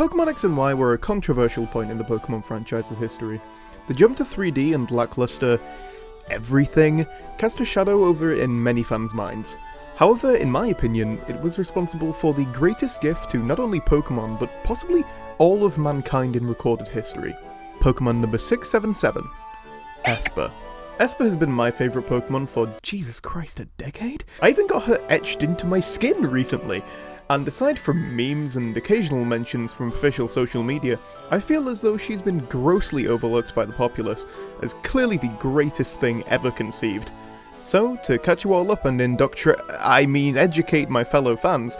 Pokémon X and Y were a controversial point in the Pokémon franchise's history. The jump to 3D and lackluster everything cast a shadow over it in many fans' minds. However, in my opinion, it was responsible for the greatest gift to not only Pokémon, but possibly all of mankind in recorded history. Pokémon number 677, Espurr. Espurr has been my favourite Pokémon for, Jesus Christ, a decade? I even got her etched into my skin recently. And aside from memes and occasional mentions from official social media, I feel as though she's been grossly overlooked by the populace, as clearly the greatest thing ever conceived. So, to catch you all up and educate my fellow fans,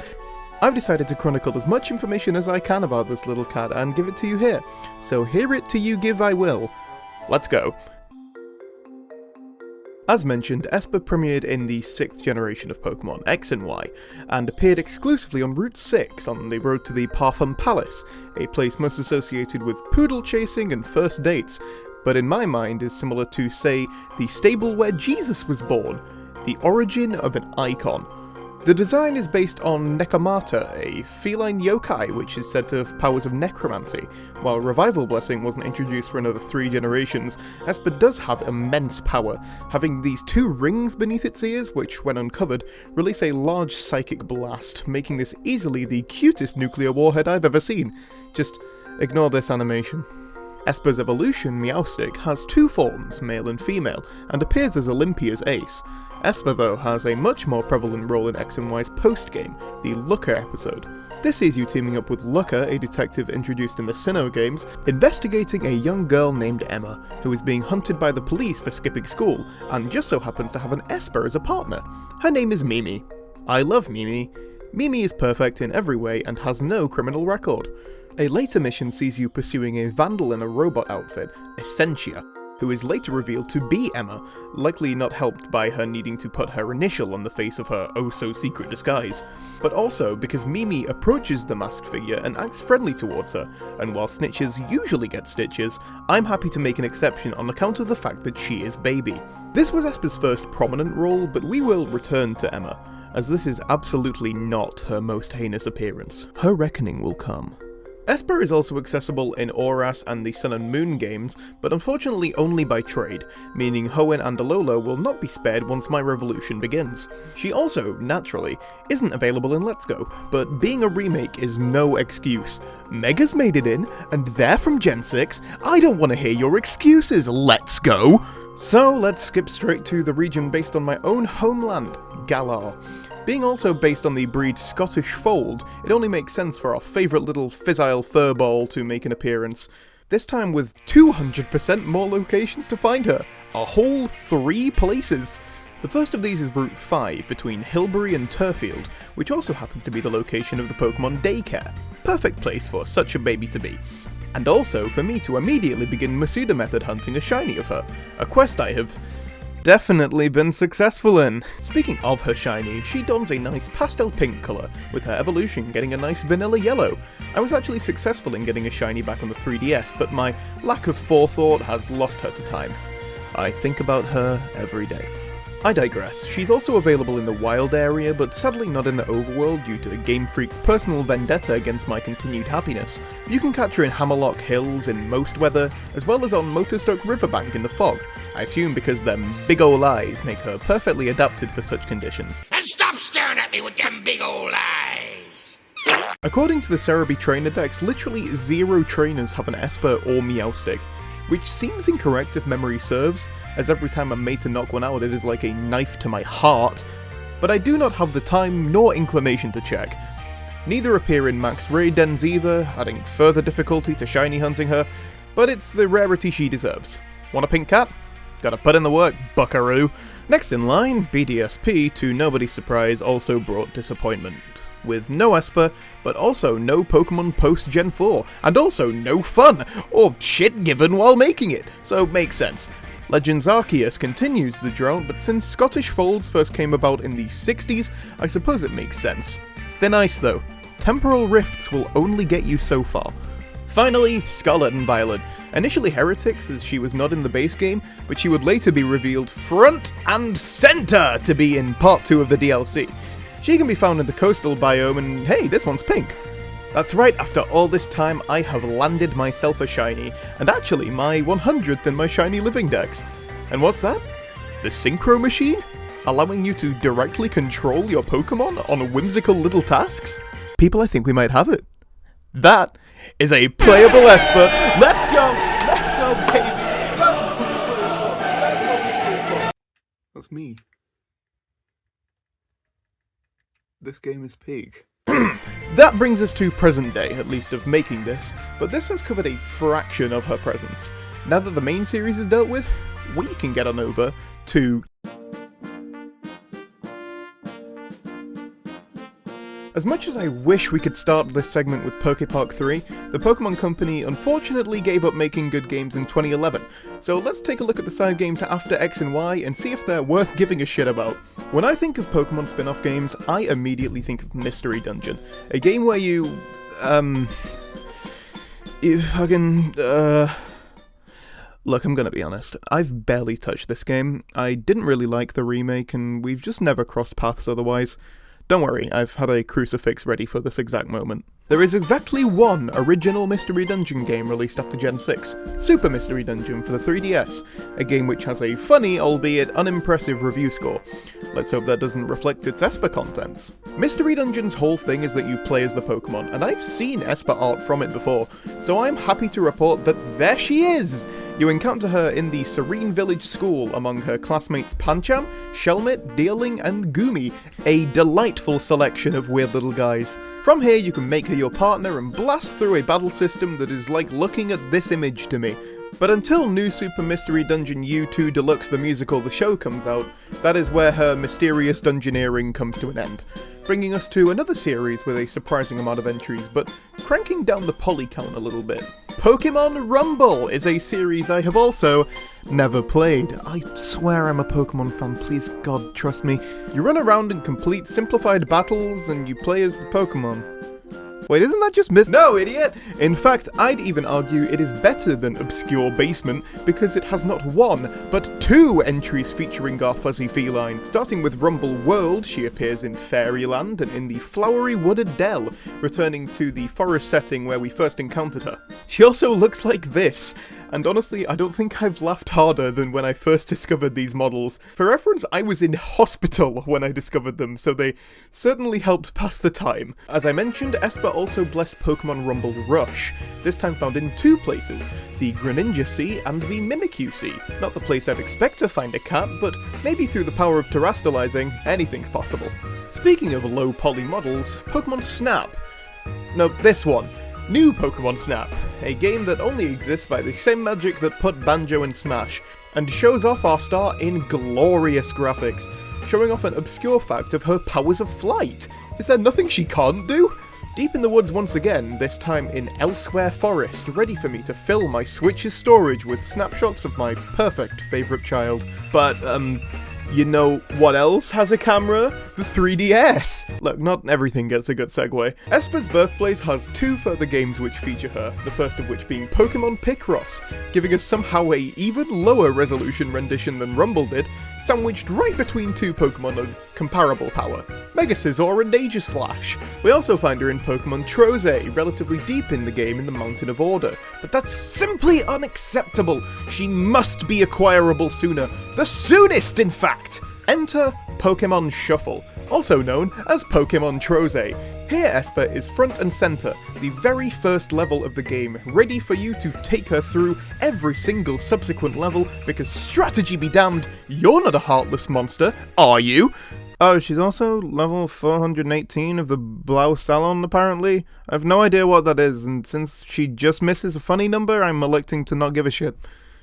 I've decided to chronicle as much information as I can about this little cat and give it to you here. So hear it to you give I will. Let's go. As mentioned, Espurr premiered in the 6th generation of Pokémon, X and Y, and appeared exclusively on Route 6 on the road to the Parfum Palace, a place most associated with poodle chasing and first dates, but in my mind is similar to, say, the stable where Jesus was born, the origin of an icon. The design is based on Nekomata, a feline yokai which is said to have powers of necromancy. While Revival Blessing wasn't introduced for another 3 generations, Espurr does have immense power, having these 2 rings beneath its ears which, when uncovered, release a large psychic blast, making this easily the cutest nuclear warhead I've ever seen. Just ignore this animation. Espurr's evolution, Meowstic, has 2 forms, male and female, and appears as Olympia's ace. Espurr, though, has a much more prevalent role in X and Y's post-game, the Looker episode. This sees you teaming up with Looker, a detective introduced in the Sinnoh games, investigating a young girl named Emma, who is being hunted by the police for skipping school, and just so happens to have an Espurr as a partner. Her name is Mimi. I love Mimi. Mimi is perfect in every way and has no criminal record. A later mission sees you pursuing a vandal in a robot outfit, Essentia, who is later revealed to be Emma, likely not helped by her needing to put her initial on the face of her oh-so-secret disguise, but also because Mimi approaches the masked figure and acts friendly towards her, and while snitches usually get stitches, I'm happy to make an exception on account of the fact that she is Baby. This was Espurr's first prominent role, but we will return to Emma, as this is absolutely not her most heinous appearance. Her reckoning will come. Espurr is also accessible in Oras and the Sun and Moon games, but unfortunately only by trade, meaning Hoenn and Alola will not be spared once my revolution begins. She also, naturally, isn't available in Let's Go, but being a remake is no excuse. Mega's made it in, and they're from Gen 6, I don't want to hear your excuses, Let's Go! So let's skip straight to the region based on my own homeland, Galar. Being also based on the breed Scottish Fold, it only makes sense for our favourite little fissile furball to make an appearance. This time with 200% more locations to find her, a whole 3 places. The first of these is Route 5 between Hilbury and Turfield, which also happens to be the location of the Pokémon Daycare. Perfect place for such a baby to be. And also for me to immediately begin Masuda method hunting a shiny of her, a quest I have definitely been successful in. Speaking of her shiny, she dons a nice pastel pink colour, with her evolution getting a nice vanilla yellow. I was actually successful in getting a shiny back on the 3DS, but my lack of forethought has lost her to time. I think about her every day. I digress. She's also available in the wild area, but sadly not in the overworld due to Game Freak's personal vendetta against my continued happiness. You can catch her in Hammerlock Hills in most weather, as well as on Motostoke Riverbank in the fog. I assume because them big ol' eyes make her perfectly adapted for such conditions. And stop staring at me with them big old eyes! According to the Cerebi trainer decks, literally 0 trainers have an Espurr or Meowstic, which seems incorrect if memory serves, as every time I'm made to knock one out it is like a knife to my heart, but I do not have the time nor inclination to check. Neither appear in max raid dens either, adding further difficulty to shiny hunting her, but it's the rarity she deserves. Want a pink cat? Gotta put in the work, buckaroo. Next in line, BDSP, to nobody's surprise, also brought disappointment. With no Espurr, but also no Pokemon post-Gen 4, and also no fun, or shit given while making it, so makes sense. Legends Arceus continues the drought, but since Scottish Folds first came about in the 60s, I suppose it makes sense. Thin Ice though. Temporal rifts will only get you so far. Finally, Scarlet and Violet. Initially heretics, as she was not in the base game, but she would later be revealed front and center to be in Part 2 of the DLC. She can be found in the coastal biome, and hey, this one's pink. That's right, after all this time I have landed myself a shiny, and actually my 100th in my shiny living dex. And what's that? The Synchro Machine? Allowing you to directly control your Pokémon on whimsical little tasks? People, I think we might have it. That is a playable Espurr. Let's go! Let's go, baby! That's what we put it for! That's what we put it for! That's me. This game is peak. That brings us to present day, at least of making this, but this has covered a fraction of her presence. Now that the main series is dealt with, we can get on over to... As much as I wish we could start this segment with Poképark 3, the Pokémon Company unfortunately gave up making good games in 2011, so let's take a look at the side games after X and Y and see if they're worth giving a shit about. When I think of Pokémon spin-off games, I immediately think of Mystery Dungeon, a game where you fucking, Look, I'm gonna be honest, I've barely touched this game, I didn't really like the remake, and we've just never crossed paths otherwise. Don't worry, I've had a crucifix ready for this exact moment. There is exactly one original Mystery Dungeon game released after Gen 6, Super Mystery Dungeon for the 3DS, a game which has a funny, albeit unimpressive review score. Let's hope that doesn't reflect its Espurr contents. Mystery Dungeon's whole thing is that you play as the Pokémon, and I've seen Espurr art from it before, so I'm happy to report that there she is! You encounter her in the Serene Village School among her classmates Pancham, Shelmet, Deerling, and Goomy, a delightful selection of weird little guys. From here you can make her your partner and blast through a battle system that is like looking at this image to me. But until New Super Mystery Dungeon U2 Deluxe the Musical The Show comes out, that is where her mysterious dungeoneering comes to an end, bringing us to another series with a surprising amount of entries, but cranking down the poly count a little bit. Pokémon Rumble is a series I have also never played. I swear I'm a Pokémon fan, please God, trust me. You run around and complete simplified battles and you play as the Pokémon. Wait, isn't that just No, idiot! In fact, I'd even argue it is better than Obscure Basement, because it has not one, but two entries featuring our fuzzy feline. Starting with Rumble World, she appears in Fairyland and in the flowery wooded dell, returning to the forest setting where we first encountered her. She also looks like this, and honestly, I don't think I've laughed harder than when I first discovered these models. For reference, I was in hospital when I discovered them, so they certainly helped pass the time. As I mentioned, Espurr also blessed Pokémon Rumble Rush, this time found in two places, the Greninja Sea and the Mimikyu Sea. Not the place I'd expect to find a cat, but maybe through the power of terastallizing, anything's possible. Speaking of low poly models, Pokémon Snap. No, this one. New Pokémon Snap, a game that only exists by the same magic that put Banjo in Smash, and shows off our star in glorious graphics, showing off an obscure fact of her powers of flight. Is there nothing she can't do? Deep in the woods once again, this time in Elsewhere Forest, ready for me to fill my Switch's storage with snapshots of my perfect favourite child. But, you know what else has a camera? The 3DS! Look, not everything gets a good segue. Espurr's birthplace has two further games which feature her, the first of which being Pokémon Picross, giving us somehow a even lower resolution rendition than Rumble did, sandwiched right between two Pokémon of comparable power, Mega Scizor and Aegislash. We also find her in Pokémon Trozei, relatively deep in the game in the Mountain of Order, but that's simply unacceptable! She must be acquirable sooner, the soonest in fact! Enter Pokémon Shuffle, also known as Pokémon Trozei. Here Espurr is front and centre, the very first level of the game, ready for you to take her through every single subsequent level, because strategy be damned, you're not a heartless monster, are you? Oh, she's also level 418 of the Blau Salon, apparently. I have no idea what that is, and since she just misses a funny number, I'm electing to not give a shit.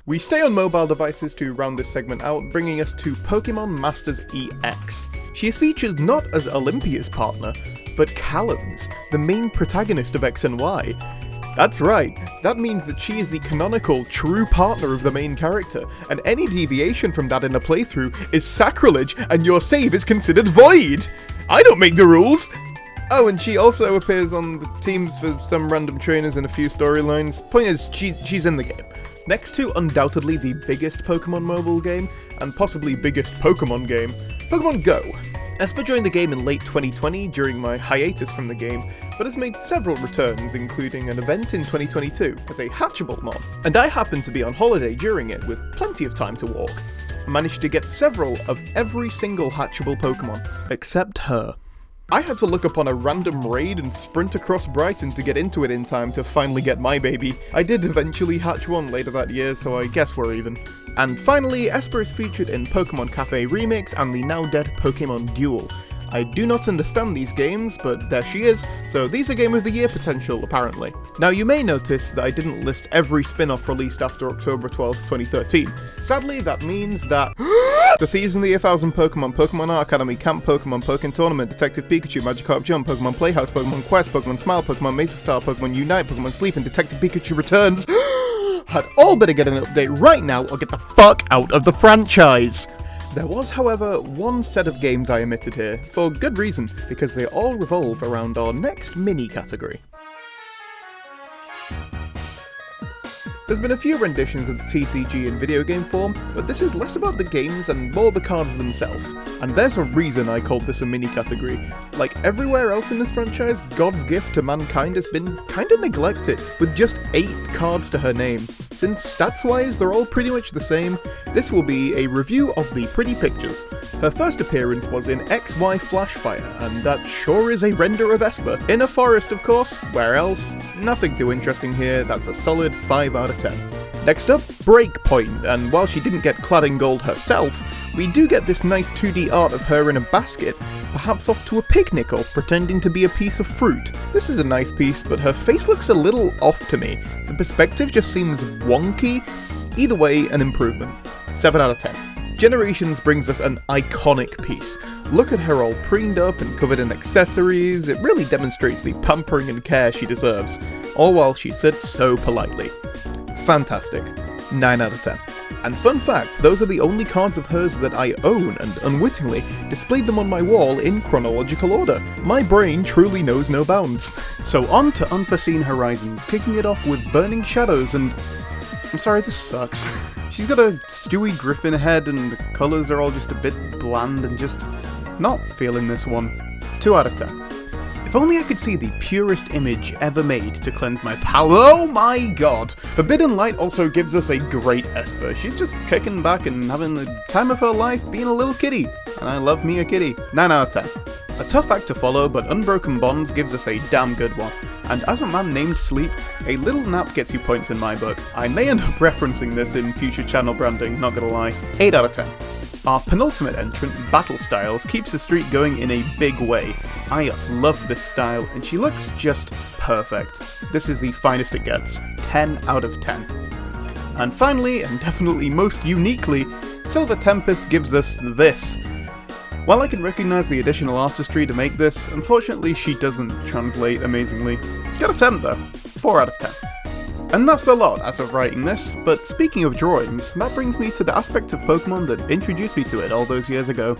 We stay on mobile devices to round this segment out, bringing us to Pokémon Masters EX. She is featured not as Olympia's partner, but Kalos, the main protagonist of X and Y. That's right, that means that she is the canonical, true partner of the main character, and any deviation from that in a playthrough is sacrilege, and your save is considered void! I don't make the rules! Oh, and she also appears on the teams for some random trainers and a few storylines. Point is, she's in the game. Next to undoubtedly the biggest Pokemon mobile game, and possibly biggest Pokemon game, Pokemon Go. Espurr joined the game in late 2020 during my hiatus from the game, but has made several returns, including an event in 2022 as a hatchable mon. And I happened to be on holiday during it with plenty of time to walk. I managed to get several of every single hatchable Pokemon, except her. I had to look upon a random raid and sprint across Brighton to get into it in time to finally get my baby. I did eventually hatch one later that year, so I guess we're even. And finally, Espurr is featured in Pokémon Cafe Remix and the now dead Pokémon Duel. I do not understand these games, but there she is, so these are Game of the Year potential, apparently. Now you may notice that I didn't list every spin-off released after October 12th, 2013. Sadly, that means that The Thieves in the 1000 Pokemon, Pokemon Art Academy, Camp Pokemon, Pokken Tournament, Detective Pikachu, Magikarp Jump, Pokemon Playhouse, Pokemon Quest, Pokemon Smile, Pokemon Mesa Star, Pokemon Unite, Pokemon Sleep, and Detective Pikachu Returns had all better get an update right now or get the fuck out of the franchise! There was, however, one set of games I omitted here, for good reason, because they all revolve around our next mini category. There's been a few renditions of the TCG in video game form, but this is less about the games and more the cards themselves. And there's a reason I called this a mini category. Like everywhere else in this franchise, God's gift to mankind has been kinda neglected, with just 8 cards to her name. Since stats-wise they're all pretty much the same, this will be a review of the pretty pictures. Her first appearance was in XY Flashfire, and that sure is a render of Espurr. In a forest, of course, where else? Nothing too interesting here, that's a solid 5 out of 10. Next up, Breakpoint, and while she didn't get clad in gold herself, we do get this nice 2D art of her in a basket, perhaps off to a picnic or pretending to be a piece of fruit. This is a nice piece, but her face looks a little off to me. The perspective just seems wonky. Either way, an improvement. 7 out of 10. Generations brings us an iconic piece. Look at her all preened up and covered in accessories. It really demonstrates the pampering and care she deserves, all while she sits so politely. Fantastic. 9 out of 10. And fun fact, those are the only cards of hers that I own, and unwittingly displayed them on my wall in chronological order. My brain truly knows no bounds. So on to Unforeseen Horizons, kicking it off with Burning Shadows and... I'm sorry, this sucks. She's got a Stewie Griffin head and the colours are all just a bit bland and just not feeling this one. 2 out of 10. If only I could see the purest image ever made to cleanse my palate. Oh my god! Forbidden Light also gives us a great Espurr. She's just kicking back and having the time of her life being a little kitty. And I love me a kitty. 9 out of 10. A tough act to follow, but Unbroken Bonds gives us a damn good one. And as a man named Sleep, a little nap gets you points in my book. I may end up referencing this in future channel branding, not gonna lie. 8 out of 10. Our penultimate entrant, Battle Styles, keeps the streak going in a big way. I love this style, and she looks just perfect. This is the finest it gets. 10 out of 10. And finally, and definitely most uniquely, Silver Tempest gives us this. While I can recognise the additional artistry to make this, unfortunately she doesn't translate amazingly. Got a 10 though. 4 out of 10. And that's the lot as of writing this, but speaking of drawings, that brings me to the aspect of Pokemon that introduced me to it all those years ago.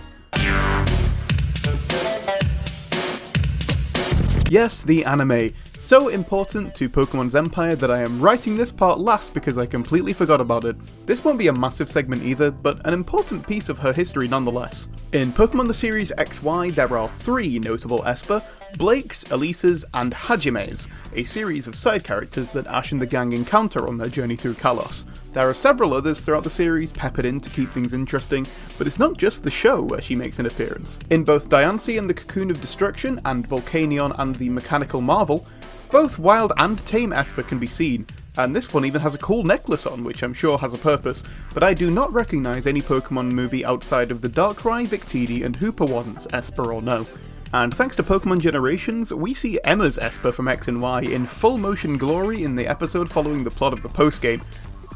Yes, the anime. So important to Pokemon's empire that I am writing this part last because I completely forgot about it. This won't be a massive segment either, but an important piece of her history nonetheless. In Pokemon the Series XY, there are 3 notable Espurr, Blakes, Elises, and Hajimes, a series of side characters that Ash and the gang encounter on their journey through Kalos. There are several others throughout the series peppered in to keep things interesting, but it's not just the show where she makes an appearance. In both Diancie and the Cocoon of Destruction and Volcanion and the Mechanical Marvel, both wild and tame Espurr can be seen, and this one even has a cool necklace on, which I'm sure has a purpose, but I do not recognise any Pokemon movie outside of the Darkrai, Victini, and Hoopa ones, Espurr or no. And thanks to Pokemon Generations, we see Emma's Espurr from X and Y in full motion glory in the episode following the plot of the postgame.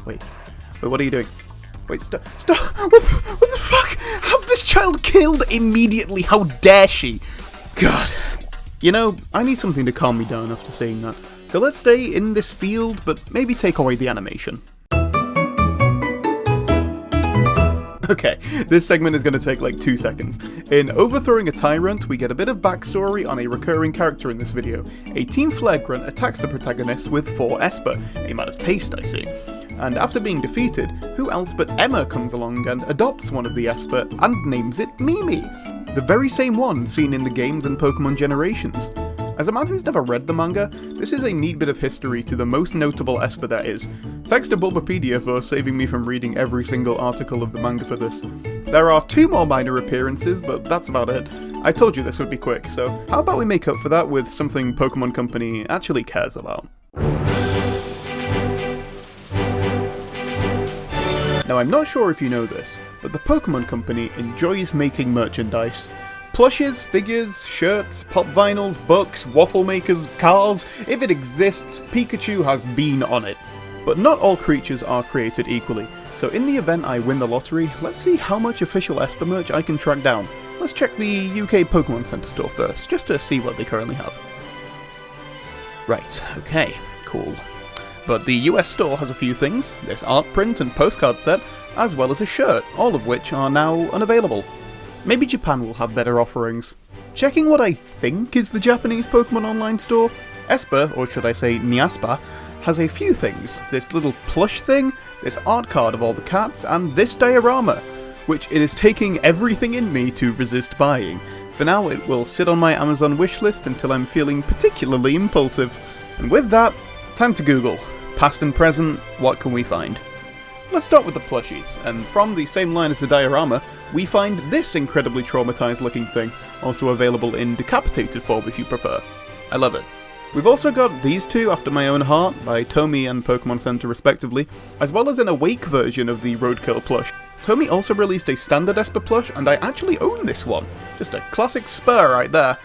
Wait, what are you doing? Wait, stop, what the fuck? Have this child killed immediately, how dare she? God. You know, I need something to calm me down after seeing that. So let's stay in this field, but maybe take away the animation. Okay, this segment is going to take like 2 seconds. In Overthrowing a Tyrant, we get a bit of backstory on a recurring character in this video. A Team Flare Grunt attacks the protagonist with 4 Espurr, a man of taste I see. And after being defeated, who else but Emma comes along and adopts one of the Espurr and names it Mimi. the very same one seen in the games and Pokémon generations. As a man who's never read the manga, this is a neat bit of history to the most notable Espurr there is. Thanks to Bulbapedia for saving me from reading every single article of the manga for this. There are 2 more minor appearances, but that's about it. I told you this would be quick, so how about we make up for that with something Pokémon Company actually cares about? Now, I'm not sure if you know this, but the Pokémon Company enjoys making merchandise. Plushes, figures, shirts, pop vinyls, books, waffle makers, cars. If it exists, Pikachu has been on it. But not all creatures are created equally, so in the event I win the lottery, let's see how much official Espurr merch I can track down. Let's check the UK Pokémon Center store first, just to see what they currently have. Right, okay, cool. But the US store has a few things, this art print and postcard set, as well as a shirt, all of which are now unavailable. Maybe Japan will have better offerings. Checking what I think is the Japanese Pokemon online store, Espurr, or should I say Nyaspa, has a few things. This little plush thing, this art card of all the cats, and this diorama, which it is taking everything in me to resist buying. For now, it will sit on my Amazon wishlist until I'm feeling particularly impulsive. And with that, time to Google. Past and present, what can we find? Let's start with the plushies, and from the same line as the diorama, we find this incredibly traumatized looking thing, also available in decapitated form if you prefer. I love it. We've also got these two after my own heart, by Tomy and Pokémon Center respectively, as well as an awake version of the Roadkill plush. Tomy also released a standard Espurr plush, and I actually own this one. Just a classic Spur right there.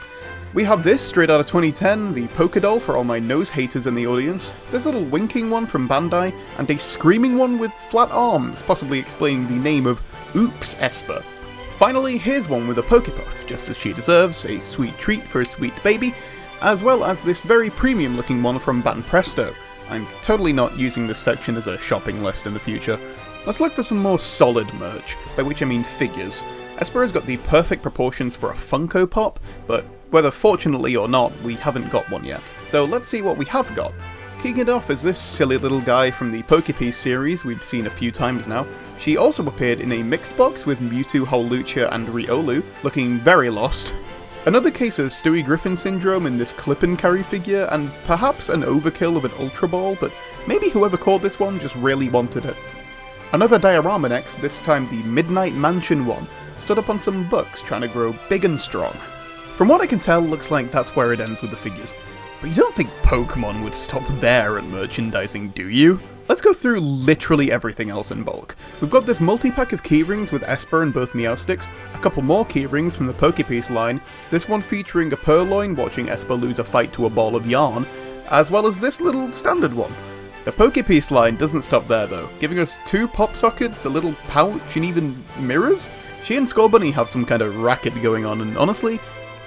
We have this straight out of 2010, the Pokédoll for all my nose haters in the audience, this little winking one from Bandai, and a screaming one with flat arms, possibly explaining the name of Oops Espurr. Finally, here's one with a Poképuff, just as she deserves, a sweet treat for a sweet baby, as well as this very premium looking one from Banpresto. I'm totally not using this section as a shopping list in the future. Let's look for some more solid merch, by which I mean figures. Espurr has got the perfect proportions for a Funko Pop, but whether fortunately or not, we haven't got one yet. So let's see what we have got. Kicking it off is this silly little guy from the Pokepiece series we've seen a few times now. She also appeared in a mixed box with Mewtwo, Holucha and Riolu, looking very lost. Another case of Stewie Griffin syndrome in this clip and carry figure, and perhaps an overkill of an Ultra Ball, but maybe whoever called this one just really wanted it. Another diorama next, this time the Midnight Mansion one, stood up on some books trying to grow big and strong. From what I can tell, looks like that's where it ends with the figures. But you don't think Pokémon would stop there at merchandising, do you? Let's go through literally everything else in bulk. We've got this multi-pack of keyrings with Espurr and both Meowsticks, a couple more keyrings from the Pokepiece line, this one featuring a Purloin watching Espurr lose a fight to a ball of yarn, as well as this little standard one. The Pokepiece line doesn't stop there though, giving us 2 pop sockets, a little pouch, and even mirrors? She and Scorbunny have some kind of racket going on, and honestly,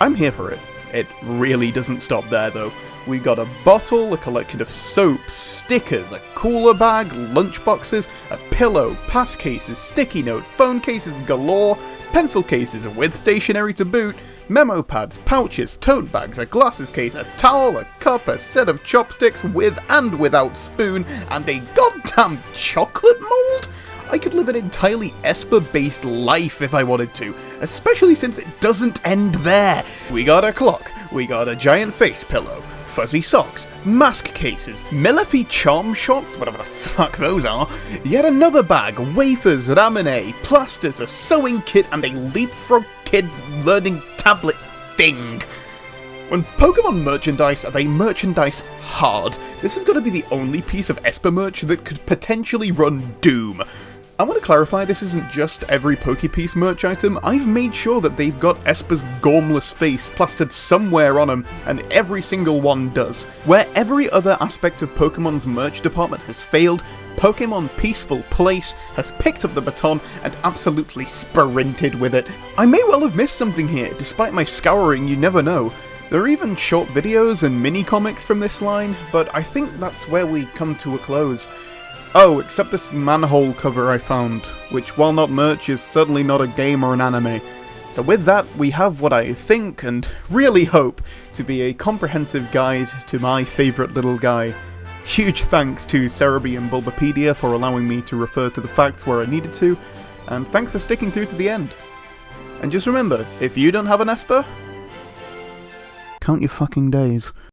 I'm here for it. It really doesn't stop there though. We got a bottle, a collection of soaps, stickers, a cooler bag, lunchboxes, a pillow, pass cases, sticky note, phone cases galore, pencil cases with stationery to boot, memo pads, pouches, tote bags, a glasses case, a towel, a cup, a set of chopsticks with and without spoon, and a goddamn chocolate mold? I could live an entirely Espurr-based life if I wanted to, especially since it doesn't end there. We got a clock, we got a giant face pillow, fuzzy socks, mask cases, Millefee charm shots, whatever the fuck those are, yet another bag, wafers, ramen, plasters, a sewing kit, and a Leapfrog Kids learning tablet thing. When Pokemon merchandise, they merchandise hard. This is going to be the only piece of Espurr merch that could potentially run Doom. I want to clarify, this isn't just every Pokepiece merch item. I've made sure that they've got Espurr's gormless face plastered somewhere on them, and every single one does. Where every other aspect of Pokemon's merch department has failed, Pokemon Peaceful Place has picked up the baton and absolutely sprinted with it. I may well have missed something here, despite my scouring, you never know. There are even short videos and mini-comics from this line, but I think that's where we come to a close. Oh, except this manhole cover I found, which while not merch is certainly not a game or an anime. So with that, we have what I think and really hope to be a comprehensive guide to my favourite little guy. Huge thanks to Cerebi and Bulbapedia for allowing me to refer to the facts where I needed to, and thanks for sticking through to the end. And just remember, if you don't have an Espurr, count your fucking days.